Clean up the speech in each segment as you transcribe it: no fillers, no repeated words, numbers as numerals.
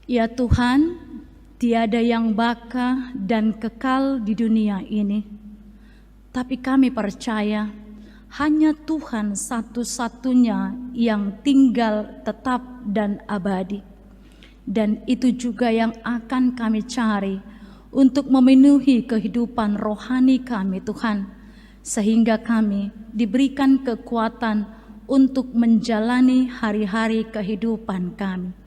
Ya Tuhan, tiada yang baka dan kekal di dunia ini, tapi kami percaya hanya Tuhan satu-satunya yang tinggal tetap dan abadi. Dan itu juga yang akan kami cari untuk memenuhi kehidupan rohani kami Tuhan, sehingga kami diberikan kekuatan untuk menjalani hari-hari kehidupan kami.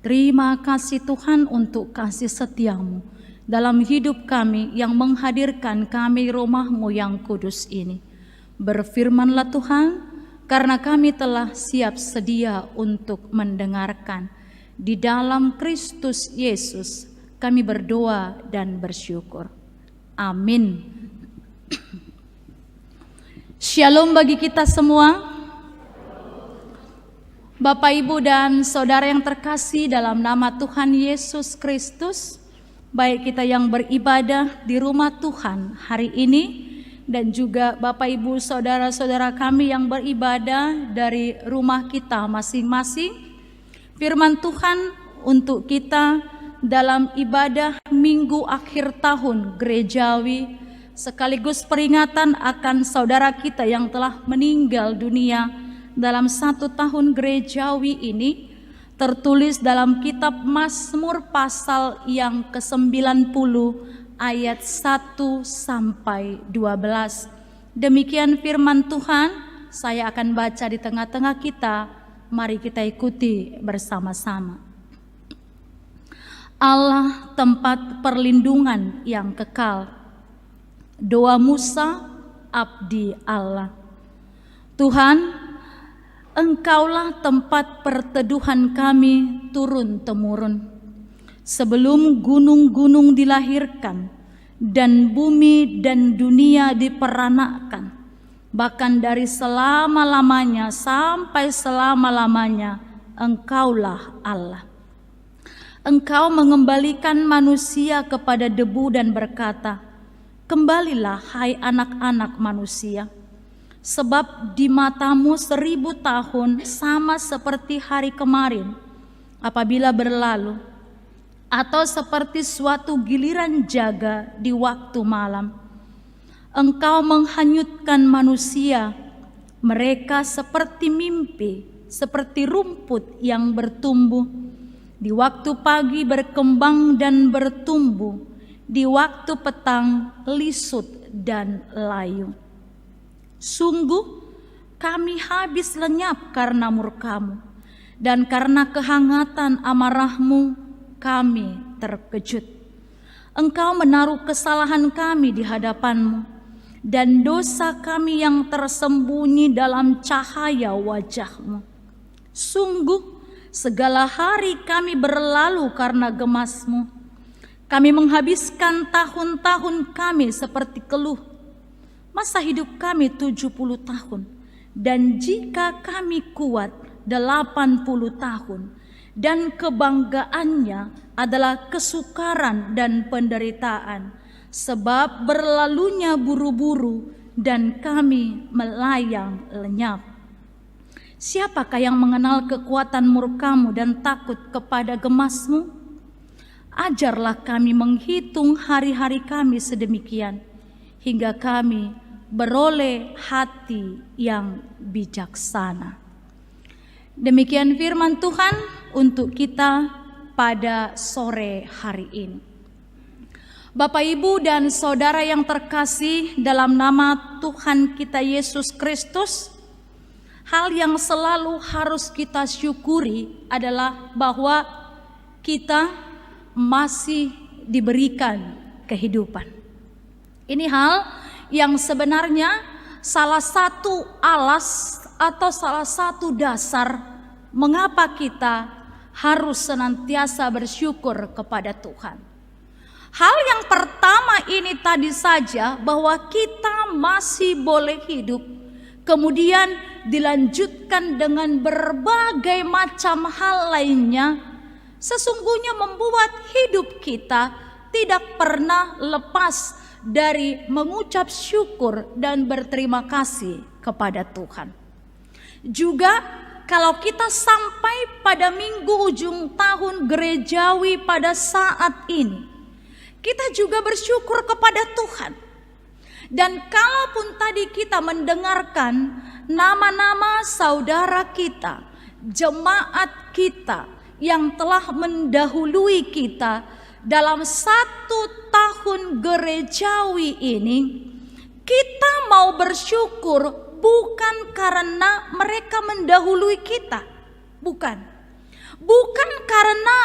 Terima kasih Tuhan untuk kasih setia-Mu dalam hidup kami yang menghadirkan kami rumah-Mu yang kudus ini. Berfirmanlah Tuhan, karena kami telah siap sedia untuk mendengarkan. Di dalam Kristus Yesus kami berdoa dan bersyukur. Amin. Shalom bagi kita semua. Bapak, Ibu, dan Saudara yang terkasih dalam nama Tuhan Yesus Kristus, baik kita yang beribadah di rumah Tuhan hari ini, dan juga Bapak, Ibu, Saudara-saudara kami yang beribadah dari rumah kita masing-masing. Firman Tuhan untuk kita dalam ibadah Minggu akhir tahun gerejawi, sekaligus peringatan akan saudara kita yang telah meninggal dunia dalam 1 tahun gerejawi ini, tertulis dalam kitab Mazmur pasal yang ke-90 ayat 1 sampai 12. Demikian firman Tuhan, saya akan baca di tengah-tengah kita. Mari kita ikuti bersama-sama. Allah tempat perlindungan yang kekal. Doa Musa, abdi Allah. Tuhan, Engkaulah tempat perteduhan kami turun-temurun. Sebelum gunung-gunung dilahirkan dan bumi dan dunia diperanakkan, bahkan dari selama-lamanya sampai selama-lamanya, Engkaulah Allah. Engkau mengembalikan manusia kepada debu dan berkata, kembalilah hai anak-anak manusia. Sebab di matamu 1000 tahun sama seperti hari kemarin apabila berlalu, atau seperti suatu giliran jaga di waktu malam. Engkau menghanyutkan manusia, mereka seperti mimpi, seperti rumput yang bertumbuh. Di waktu pagi berkembang dan bertumbuh, di waktu petang lisut dan layu. Sungguh kami habis lenyap karena murka-Mu, dan karena kehangatan amarah-Mu kami terkejut. Engkau menaruh kesalahan kami di hadapan-Mu, dan dosa kami yang tersembunyi dalam cahaya wajah-Mu. Sungguh segala hari kami berlalu karena gemas-Mu. Kami menghabiskan tahun-tahun kami seperti keluh. Masa hidup kami 70 tahun, dan jika kami kuat 80 tahun, dan kebanggaannya adalah kesukaran dan penderitaan, sebab berlalunya buru-buru dan kami melayang lenyap. Siapakah yang mengenal kekuatan murka-Mu dan takut kepada gemas-Mu? Ajarlah kami menghitung hari-hari kami sedemikian, hingga kami beroleh hati yang bijaksana. Demikian firman Tuhan untuk kita pada sore hari ini. Bapak, Ibu, dan Saudara yang terkasih dalam nama Tuhan kita Yesus Kristus, hal yang selalu harus kita syukuri adalah bahwa kita masih diberikan kehidupan. Ini hal yang sebenarnya salah satu alas atau salah satu dasar mengapa kita harus senantiasa bersyukur kepada Tuhan. Hal yang pertama ini tadi saja, bahwa kita masih boleh hidup, kemudian dilanjutkan dengan berbagai macam hal lainnya, sesungguhnya membuat hidup kita tidak pernah lepas dari mengucap syukur dan berterima kasih kepada Tuhan. Juga kalau kita sampai pada minggu ujung tahun gerejawi pada saat ini, kita juga bersyukur kepada Tuhan. Dan kalaupun tadi kita mendengarkan nama-nama saudara kita, jemaat kita yang telah mendahului kita dalam 1 tahun gerejawi ini, kita mau bersyukur bukan karena mereka mendahului kita. Bukan karena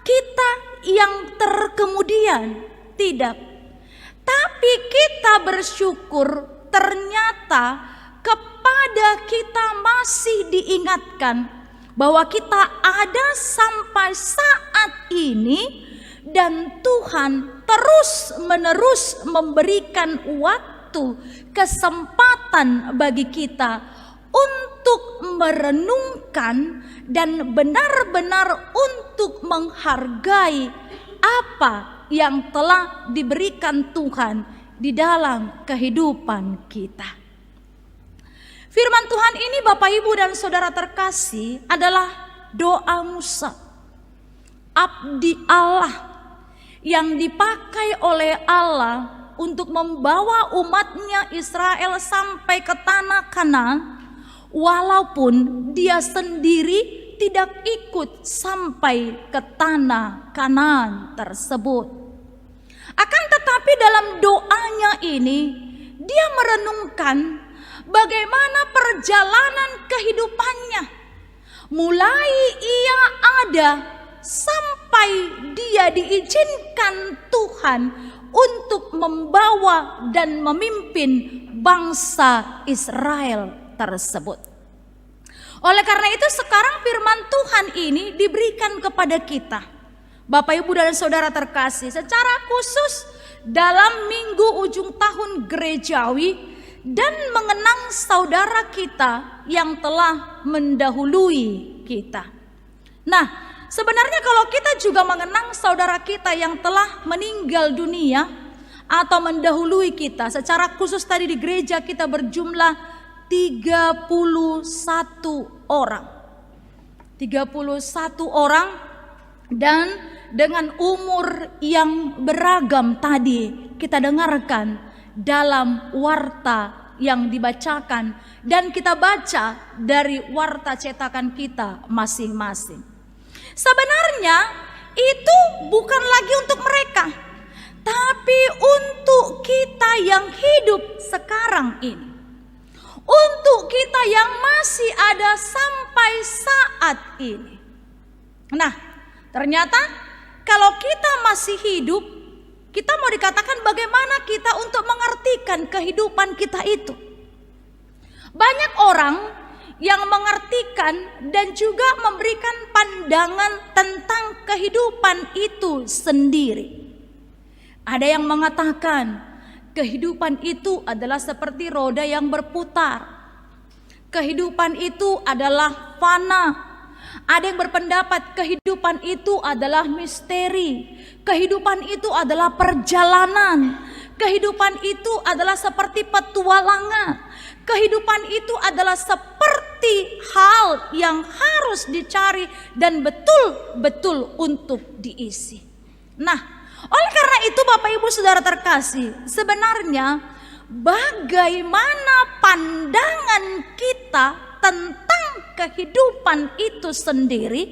kita yang terkemudian, tidak. Tapi kita bersyukur ternyata kepada kita masih diingatkan bahwa kita ada sampai saat ini, dan Tuhan terus-menerus memberikan waktu, kesempatan bagi kita untuk merenungkan dan benar-benar untuk menghargai apa yang telah diberikan Tuhan di dalam kehidupan kita. Firman Tuhan ini, Bapak Ibu dan Saudara terkasih, adalah doa Musa, abdi Allah, yang dipakai oleh Allah untuk membawa umatnya Israel sampai ke tanah Kanaan, walaupun dia sendiri tidak ikut sampai ke tanah Kanaan tersebut. Akan tetapi dalam doanya ini, dia merenungkan bagaimana perjalanan kehidupannya, mulai ia ada sampai dia diizinkan Tuhan untuk membawa dan memimpin bangsa Israel tersebut. Oleh karena itu sekarang firman Tuhan ini diberikan kepada kita, Bapak Ibu dan Saudara terkasih, secara khusus dalam minggu ujung tahun gerejawi dan mengenang saudara kita yang telah mendahului kita. Nah, sebenarnya kalau kita juga mengenang saudara kita yang telah meninggal dunia atau mendahului kita, secara khusus tadi di gereja kita berjumlah 31 orang. 31 orang dan dengan umur yang beragam tadi kita dengarkan dalam warta yang dibacakan dan kita baca dari warta cetakan kita masing-masing. Sebenarnya itu bukan lagi untuk mereka, tapi untuk kita yang hidup sekarang ini. Untuk kita yang masih ada sampai saat ini. Nah, ternyata kalau kita masih hidup, kita mau dikatakan bagaimana kita untuk mengartikan kehidupan kita itu. Banyak orang yang mengartikan dan juga memberikan pandangan tentang kehidupan itu sendiri. Ada yang mengatakan kehidupan itu adalah seperti roda yang berputar. Kehidupan itu adalah fana. Ada yang berpendapat kehidupan itu adalah misteri. Kehidupan itu adalah perjalanan. Kehidupan itu adalah seperti petualangan. Kehidupan itu adalah seperti hal yang harus dicari dan betul-betul untuk diisi. Nah, oleh karena itu Bapak Ibu Saudara terkasih, sebenarnya bagaimana pandangan kita tentang kehidupan itu sendiri,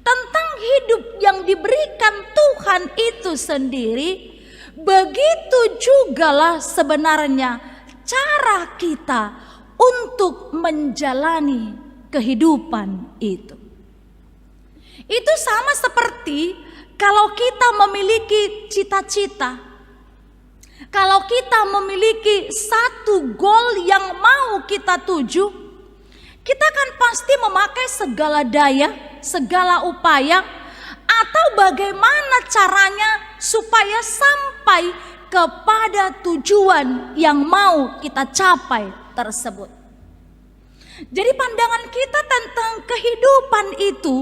tentang hidup yang diberikan Tuhan itu sendiri, begitu jugalah sebenarnya cara kita untuk menjalani kehidupan itu. Itu sama seperti kalau kita memiliki cita-cita, kalau kita memiliki satu goal yang mau kita tuju, kita kan pasti memakai segala daya, segala upaya, atau bagaimana caranya supaya sampai kepada tujuan yang mau kita capai tersebut. Jadi pandangan kita tentang kehidupan itu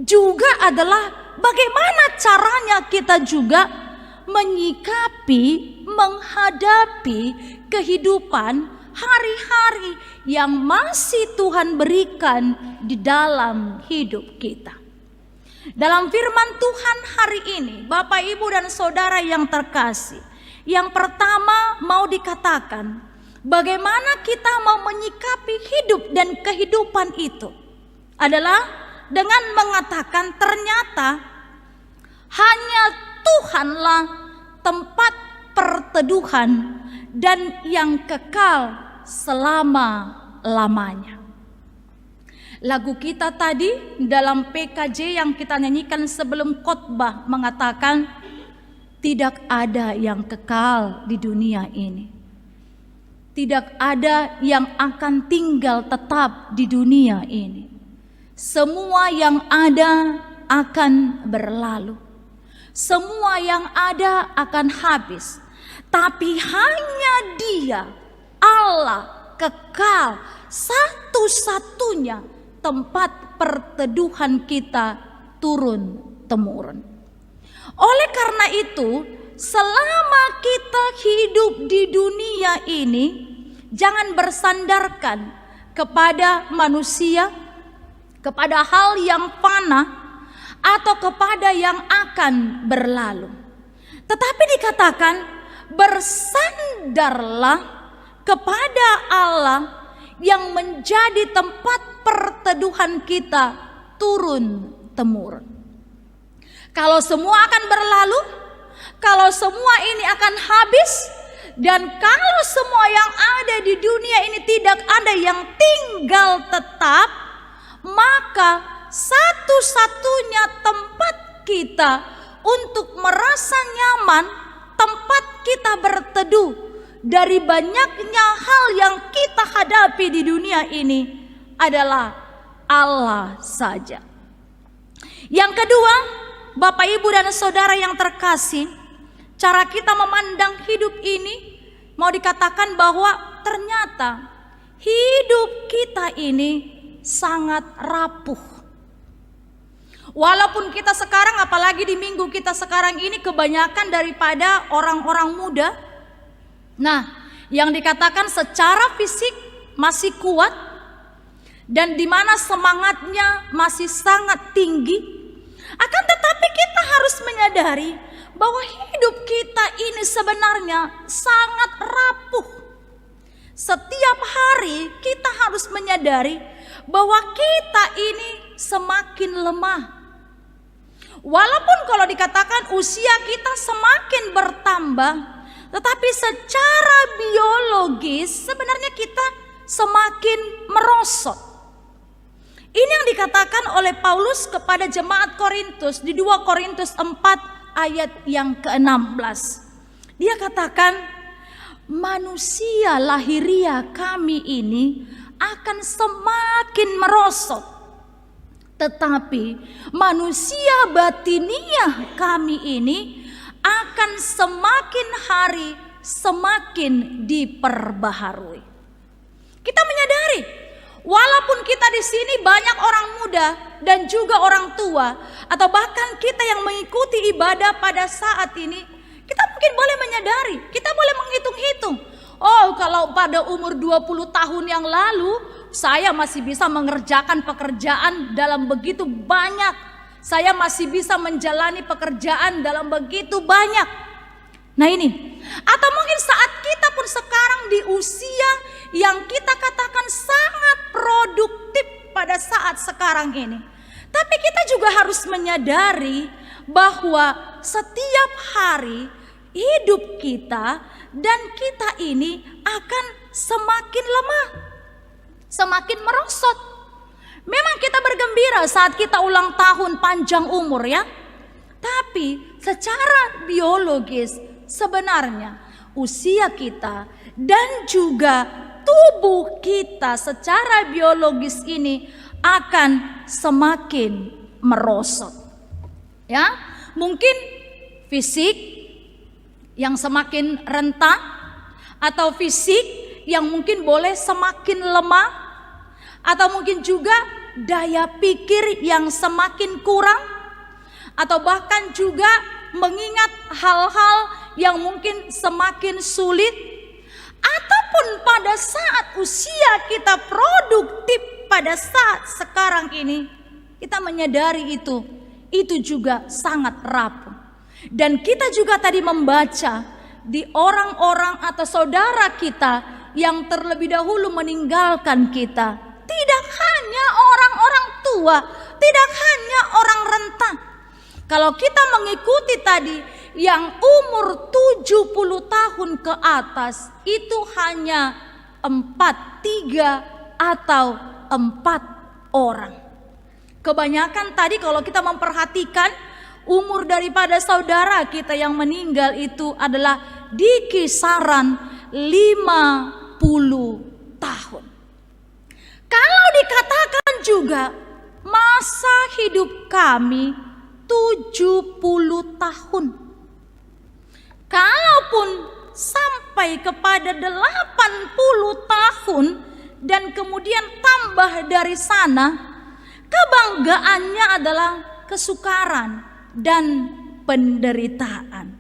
juga adalah bagaimana caranya kita juga menyikapi, menghadapi kehidupan hari-hari yang masih Tuhan berikan di dalam hidup kita. Dalam firman Tuhan hari ini, Bapak, Ibu, dan Saudara yang terkasih, yang pertama mau dikatakan, bagaimana kita mau menyikapi hidup dan kehidupan itu adalah dengan mengatakan ternyata hanya Tuhanlah tempat perteduhan dan yang kekal selama-lamanya. Lagu kita tadi dalam PKJ yang kita nyanyikan sebelum khotbah mengatakan tidak ada yang kekal di dunia ini. Tidak ada yang akan tinggal tetap di dunia ini. Semua yang ada akan berlalu. Semua yang ada akan habis. Tapi hanya Dia, Allah kekal, satu-satunya tempat perteduhan kita turun-temurun. Oleh karena itu, selama kita hidup di dunia ini, jangan bersandarkan kepada manusia, kepada hal yang fana, atau kepada yang akan berlalu. Tetapi dikatakan, bersandarlah kepada Allah yang menjadi tempat perteduhan kita turun-temurun. Kalau semua akan berlalu, kalau semua ini akan habis, dan kalau semua yang ada di dunia ini tidak ada yang tinggal tetap, maka satu-satunya tempat kita untuk merasa nyaman, tempat kita berteduh dari banyaknya hal yang kita hadapi di dunia ini adalah Allah saja. Yang kedua, Bapak, Ibu, dan Saudara yang terkasih, cara kita memandang hidup ini mau dikatakan bahwa ternyata hidup kita ini sangat rapuh. Walaupun kita sekarang, apalagi di minggu kita sekarang ini, kebanyakan daripada orang-orang muda, nah, yang dikatakan secara fisik masih kuat dan di mana semangatnya masih sangat tinggi, akan tetapi kita harus menyadari bahwa hidup kita ini sebenarnya sangat rapuh. Setiap hari kita harus menyadari bahwa kita ini semakin lemah. Walaupun kalau dikatakan usia kita semakin bertambah, tetapi secara biologis sebenarnya kita semakin merosot. Ini yang dikatakan oleh Paulus kepada jemaat Korintus di 2 Korintus 4 ayat yang ke-16. Dia katakan, manusia lahiria kami ini akan semakin merosot, tetapi manusia batiniah kami ini akan semakin hari semakin diperbaharui. Kita menyadari, walaupun kita di sini banyak orang muda dan juga orang tua, atau bahkan kita yang mengikuti ibadah pada saat ini, kita mungkin boleh menyadari, kita boleh menghitung-hitung. Oh, kalau pada umur 20 tahun yang lalu, saya masih bisa mengerjakan pekerjaan dalam begitu banyak. Saya masih bisa menjalani pekerjaan dalam begitu banyak. Nah ini, atau mungkin saat kita pun sekarang di usia yang kita katakan sangat produktif pada saat sekarang ini. Tapi kita juga harus menyadari bahwa setiap hari hidup kita dan kita ini akan semakin lemah, semakin merosot. Memang kita bergembira saat kita ulang tahun panjang umur ya. Tapi secara biologis sebenarnya usia kita dan juga tubuh kita secara biologis ini akan semakin merosot. Ya, mungkin fisik yang semakin rentan, atau fisik yang mungkin boleh semakin lemah, atau mungkin juga daya pikir yang semakin kurang, atau bahkan juga mengingat hal-hal yang mungkin semakin sulit, ataupun Walaupun pada saat usia kita produktif pada saat sekarang ini, kita menyadari itu juga sangat rapuh. Dan kita juga tadi membaca di orang-orang atau saudara kita yang terlebih dahulu meninggalkan kita. Tidak hanya orang-orang tua, tidak hanya orang renta. Kalau kita mengikuti tadi yang umur 70 tahun ke atas, itu hanya 3 atau 4 orang. Kebanyakan tadi kalau kita memperhatikan umur daripada saudara kita yang meninggal itu adalah di kisaran 50 tahun. Kalau dikatakan juga masa hidup kami 70 tahun. Kalaupun sampai kepada 80 tahun dan kemudian tambah dari sana, kebanggaannya adalah kesukaran dan penderitaan.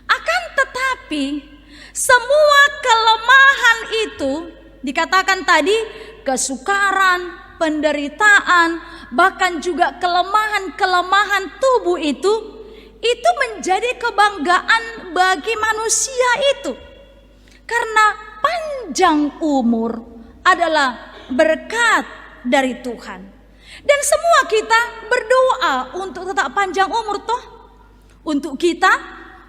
Akan tetapi semua kelemahan itu dikatakan tadi, kesukaran, penderitaan, bahkan juga kelemahan-kelemahan tubuh itu menjadi kebanggaan bagi manusia itu. Karena panjang umur adalah berkat dari Tuhan. Dan semua kita berdoa untuk tetap panjang umur toh. Untuk kita,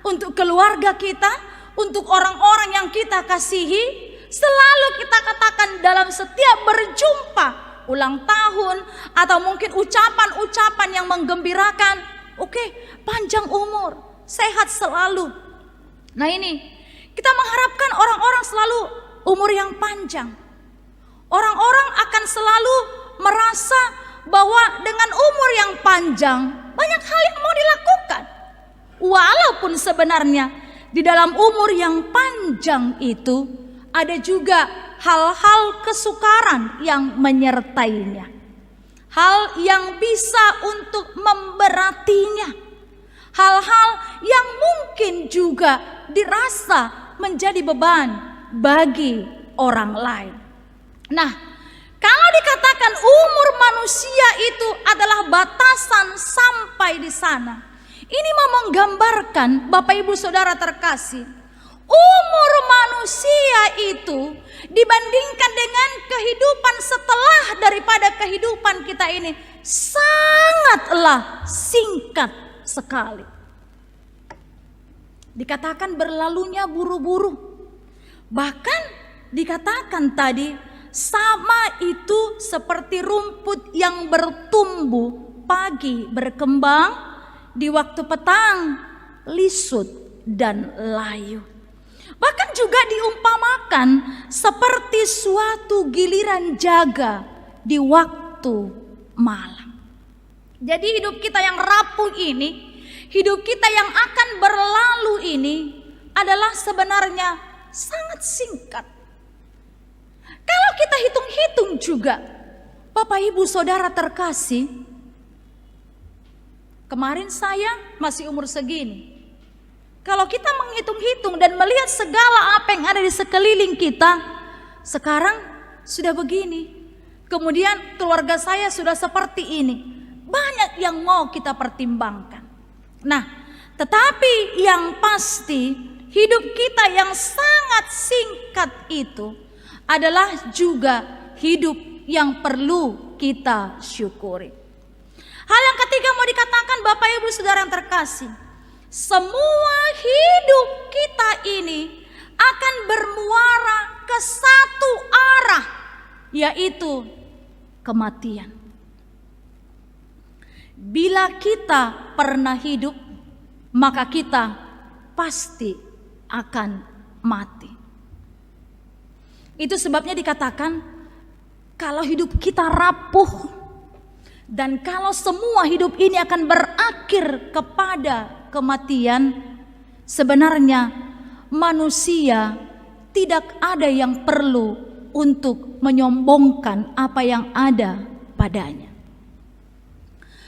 untuk keluarga kita, untuk orang-orang yang kita kasihi. Selalu kita katakan dalam setiap berjumpa, ulang tahun atau mungkin ucapan-ucapan yang menggembirakan. Oke, panjang umur, sehat selalu. Nah ini, kita mengharapkan orang-orang selalu umur yang panjang. Orang-orang akan selalu merasa bahwa dengan umur yang panjang banyak hal yang mau dilakukan. Walaupun sebenarnya di dalam umur yang panjang itu ada juga hal-hal kesukaran yang menyertainya. Hal yang bisa untuk memberatinya. Hal-hal yang mungkin juga dirasa menjadi beban bagi orang lain. Nah, kalau dikatakan umur manusia itu adalah batasan sampai di sana, ini mau menggambarkan Bapak Ibu Saudara terkasih, umur manusia itu dibandingkan dengan kehidupan setelah daripada kehidupan kita ini sangatlah singkat sekali. Dikatakan berlalunya buru-buru. Bahkan dikatakan tadi sama itu seperti rumput yang bertumbuh pagi berkembang, di waktu petang lisut dan layu. Bahkan juga diumpamakan seperti suatu giliran jaga di waktu malam. Jadi hidup kita yang rapuh ini, hidup kita yang akan berlalu ini adalah sebenarnya sangat singkat. Kalau kita hitung-hitung juga, Bapak Ibu Saudara terkasih, kemarin saya masih umur segini. Kalau kita menghitung-hitung dan melihat segala apa yang ada di sekeliling kita, sekarang sudah begini. Kemudian keluarga saya sudah seperti ini. Banyak yang mau kita pertimbangkan. Nah, tetapi yang pasti hidup kita yang sangat singkat itu adalah juga hidup yang perlu kita syukuri. Hal yang ketiga mau dikatakan Bapak Ibu Saudara yang terkasih, semua hidup kita ini akan bermuara ke satu arah, yaitu kematian. Bila kita pernah hidup, maka kita pasti akan mati. Itu sebabnya dikatakan kalau hidup kita rapuh dan kalau semua hidup ini akan berakhir kepada kematian, sebenarnya manusia tidak ada yang perlu untuk menyombongkan apa yang ada padanya.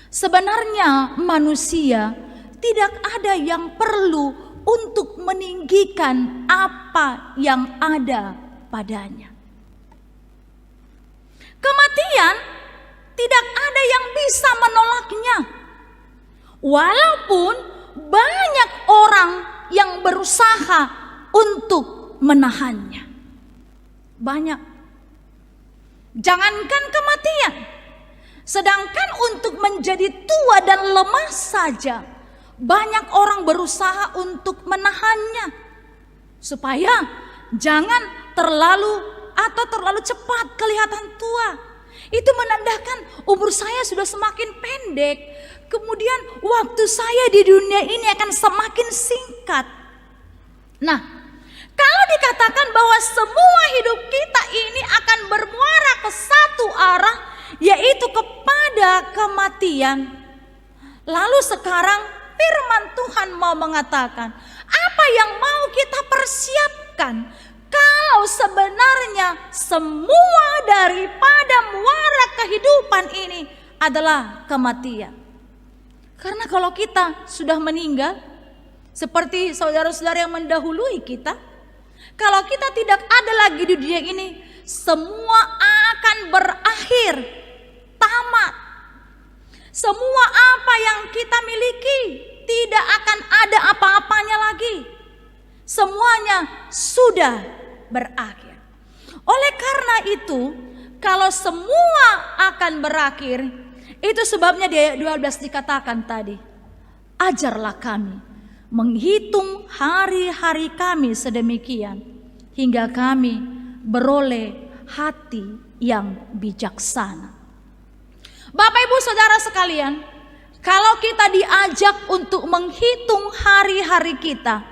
Sebenarnya manusia tidak ada yang perlu untuk meninggikan apa yang ada padanya. Kematian tidak ada yang bisa menolaknya. Walaupun banyak orang yang berusaha untuk menahannya. Banyak. Jangankan kematian, sedangkan untuk menjadi tua dan lemah saja, banyak orang berusaha untuk menahannya, supaya jangan terlalu cepat kelihatan tua. Itu menandakan umur saya sudah semakin pendek, kemudian waktu saya di dunia ini akan semakin singkat. Nah, kalau dikatakan bahwa semua hidup kita ini akan bermuara ke satu arah, yaitu kepada kematian. Lalu sekarang firman Tuhan mau mengatakan, apa yang mau kita persiapkan kalau sebenarnya semua daripada muara kehidupan ini adalah kematian. Karena kalau kita sudah meninggal, seperti saudara-saudara yang mendahului kita, kalau kita tidak ada lagi di dunia ini, semua akan berakhir, tamat. Semua apa yang kita miliki tidak akan ada apa-apanya lagi. Semuanya sudah berakhir. Oleh karena itu, kalau semua akan berakhir, itu sebabnya di ayat 12 dikatakan tadi, ajarlah kami menghitung hari-hari kami sedemikian, hingga kami beroleh hati yang bijaksana. Bapak ibu saudara sekalian, kalau kita diajak untuk menghitung hari-hari kita,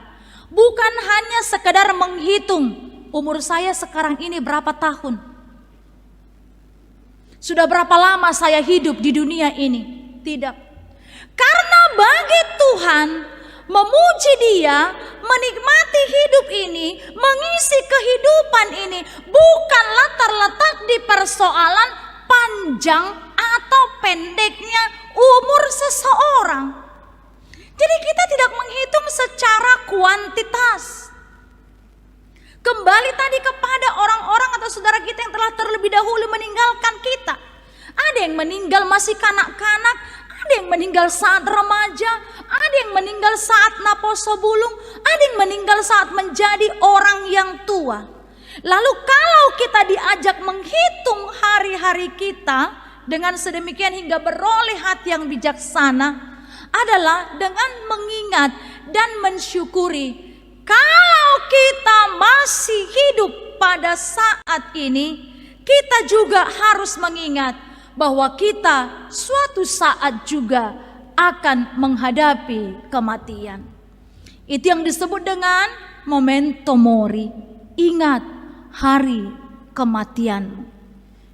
bukan hanya sekedar menghitung umur saya sekarang ini berapa tahun, sudah berapa lama saya hidup di dunia ini. Tidak. Karena bagi Tuhan, memuji Dia, menikmati hidup ini, mengisi kehidupan ini, bukanlah terletak di persoalan panjang atau pendeknya umur seseorang. Jadi kita tidak menghitung secara kuantitas. Kembali tadi kepada orang-orang atau saudara kita yang telah terlebih dahulu meninggalkan kita. Ada yang meninggal masih kanak-kanak, ada yang meninggal saat remaja, ada yang meninggal saat naposo bulung, ada yang meninggal saat menjadi orang yang tua. Lalu kalau kita diajak menghitung hari-hari kita dengan sedemikian hingga beroleh hati yang bijaksana, adalah dengan mengingat dan mensyukuri kalau kita masih hidup pada saat ini, kita juga harus mengingat bahwa kita suatu saat juga akan menghadapi kematian. Itu yang disebut dengan memento mori, ingat hari kematian.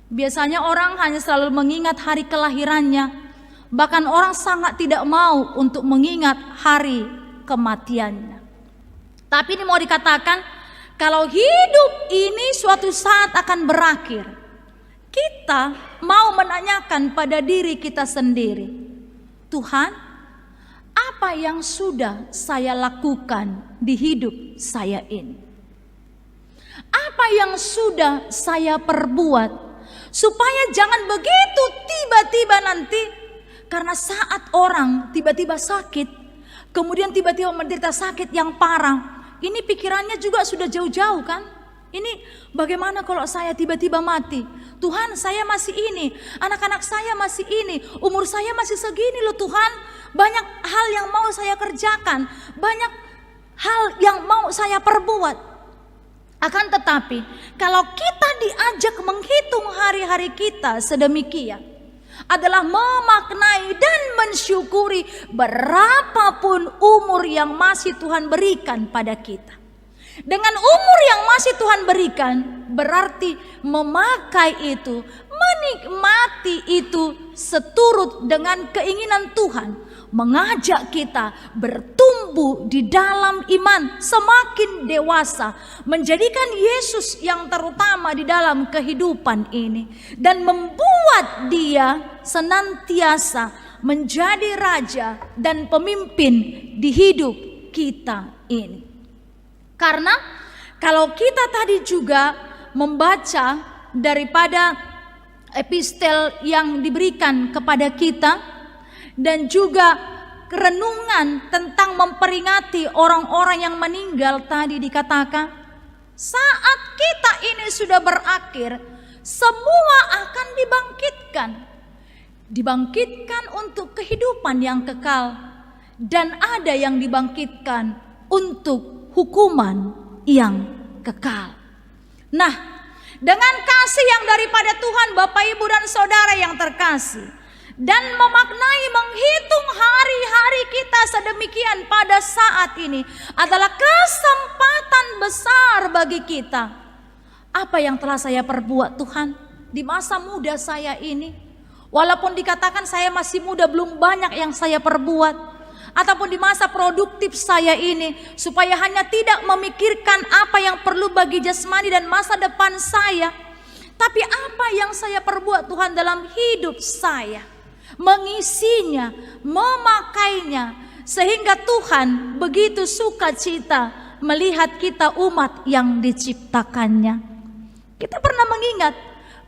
Biasanya orang hanya selalu mengingat hari kelahirannya, bahkan orang sangat tidak mau untuk mengingat hari kematiannya. Tapi ini mau dikatakan, kalau hidup ini suatu saat akan berakhir, kita mau menanyakan pada diri kita sendiri, Tuhan, apa yang sudah saya lakukan di hidup saya ini? Apa yang sudah saya perbuat supaya jangan begitu tiba-tiba nanti, karena saat orang tiba-tiba sakit, kemudian tiba-tiba menderita sakit yang parah, ini pikirannya juga sudah jauh-jauh kan? Ini bagaimana kalau saya tiba-tiba mati? Tuhan, saya masih ini, anak-anak saya masih ini, umur saya masih segini loh Tuhan. Banyak hal yang mau saya kerjakan, banyak hal yang mau saya perbuat. Akan tetapi, kalau kita diajak menghitung hari-hari kita sedemikian, adalah memaknai dan mensyukuri berapapun umur yang masih Tuhan berikan pada kita. Dengan umur yang masih Tuhan berikan, berarti memakai itu, menikmati itu seturut dengan keinginan Tuhan, mengajak kita bertumbuh di dalam iman, semakin dewasa, menjadikan Yesus yang terutama di dalam kehidupan ini, dan membuat Dia senantiasa menjadi raja dan pemimpin di hidup kita ini. Karena kalau kita tadi juga membaca daripada epistel yang diberikan kepada kita, dan juga renungan tentang memperingati orang-orang yang meninggal tadi dikatakan, saat kita ini sudah berakhir, semua akan dibangkitkan. Dibangkitkan untuk kehidupan yang kekal, dan ada yang dibangkitkan untuk hukuman yang kekal. Nah, dengan kasih yang daripada Tuhan, Bapak, Ibu, dan Saudara yang terkasih, dan memaknai menghitung hari-hari kita sedemikian pada saat ini adalah kesempatan besar bagi kita. Apa yang telah saya perbuat, Tuhan, di masa muda saya ini? Walaupun dikatakan saya masih muda, belum banyak yang saya perbuat. Ataupun di masa produktif saya ini, supaya hanya tidak memikirkan apa yang perlu bagi jasmani dan masa depan saya, tapi apa yang saya perbuat, Tuhan, dalam hidup saya, mengisinya, memakainya, sehingga Tuhan begitu sukacita melihat kita umat yang diciptakannya. Kita pernah mengingat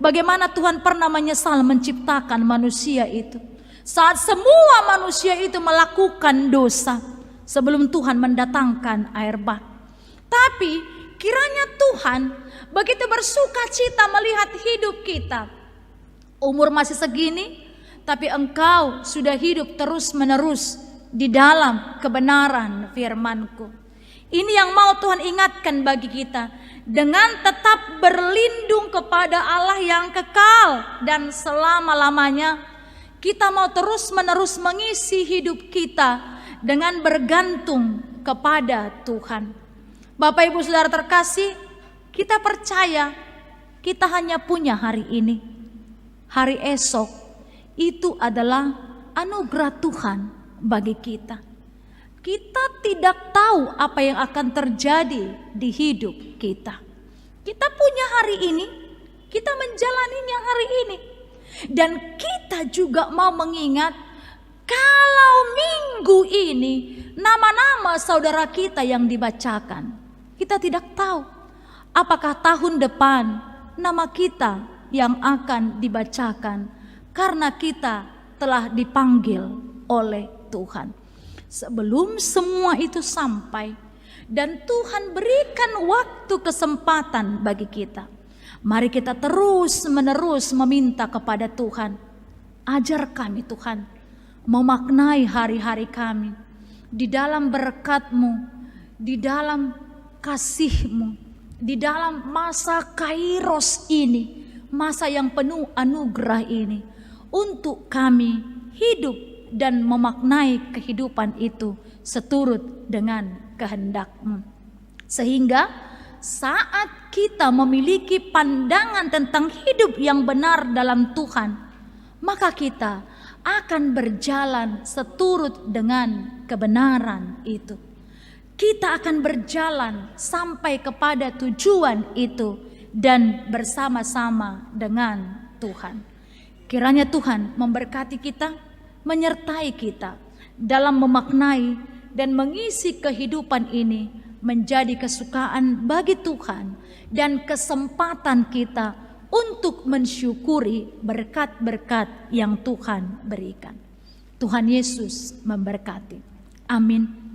bagaimana Tuhan pernah menyesal menciptakan manusia itu, saat semua manusia itu melakukan dosa sebelum Tuhan mendatangkan air bah. Tapi kiranya Tuhan begitu bersukacita melihat hidup kita, umur masih segini, tapi engkau sudah hidup terus menerus di dalam kebenaran firman-Ku. Ini yang mau Tuhan ingatkan bagi kita, dengan tetap berlindung kepada Allah yang kekal dan selama-lamanya. Kita mau terus menerus mengisi hidup kita dengan bergantung kepada Tuhan. Bapak, Ibu, Saudara terkasih, kita percaya kita hanya punya hari ini. Hari esok itu adalah anugerah Tuhan bagi kita. Kita tidak tahu apa yang akan terjadi di hidup kita. Kita punya hari ini, kita menjalaninya hari ini. Dan kita juga mau mengingat, kalau minggu ini nama-nama saudara kita yang dibacakan, kita tidak tahu apakah tahun depan nama kita yang akan dibacakan, karena kita telah dipanggil oleh Tuhan. Sebelum semua itu sampai dan Tuhan berikan waktu kesempatan bagi kita, mari kita terus menerus meminta kepada Tuhan, ajar kami Tuhan memaknai hari-hari kami di dalam berkat-Mu, di dalam kasih-Mu, di dalam masa kairos ini, masa yang penuh anugerah ini, untuk kami hidup dan memaknai kehidupan itu seturut dengan kehendak-Mu. Sehingga saat kita memiliki pandangan tentang hidup yang benar dalam Tuhan, maka kita akan berjalan seturut dengan kebenaran itu. Kita akan berjalan sampai kepada tujuan itu dan bersama-sama dengan Tuhan. Kiranya Tuhan memberkati kita, menyertai kita dalam memaknai dan mengisi kehidupan ini menjadi kesukaan bagi Tuhan dan kesempatan kita untuk mensyukuri berkat-berkat yang Tuhan berikan. Tuhan Yesus memberkati. Amin.